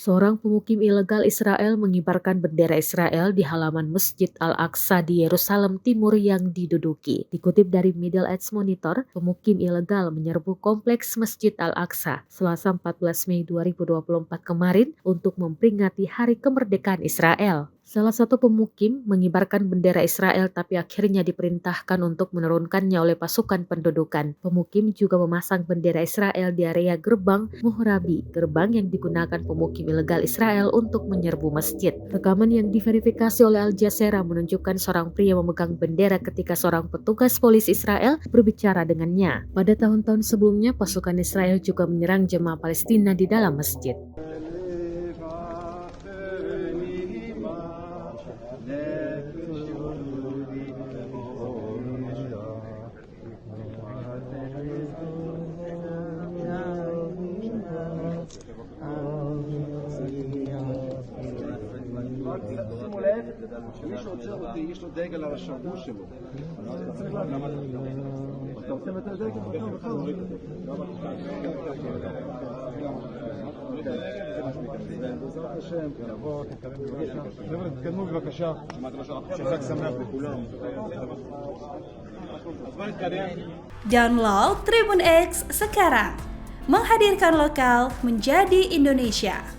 Seorang pemukim ilegal Israel mengibarkan bendera Israel di halaman Masjid Al-Aqsa di Yerusalem Timur yang diduduki. Dikutip dari Middle East Monitor, pemukim ilegal menyerbu kompleks Masjid Al-Aqsa Selasa 14 Mei 2024 kemarin untuk memperingati Hari Kemerdekaan Israel. Salah satu pemukim mengibarkan bendera Israel tapi akhirnya diperintahkan untuk menurunkannya oleh pasukan pendudukan. Pemukim juga memasang bendera Israel di area gerbang Muhrabi, gerbang yang digunakan pemukim ilegal Israel untuk menyerbu masjid. Rekaman yang diverifikasi oleh Al Jazeera menunjukkan seorang pria memegang bendera ketika seorang petugas polisi Israel berbicara dengannya. Pada tahun-tahun sebelumnya, pasukan Israel juga menyerang jemaah Palestina di dalam masjid. שימו לב, מי שעוצר אותי, יש לו דגל על השרוול שלו. אתה רוצה את הדגל? בעזרת השם, תבוא, תתקדם בבקשה. חבר'ה, תתקדמו בבקשה. שחג שמח לכולם. Download Tribun X sekarang, menghadirkan lokal menjadi Indonesia.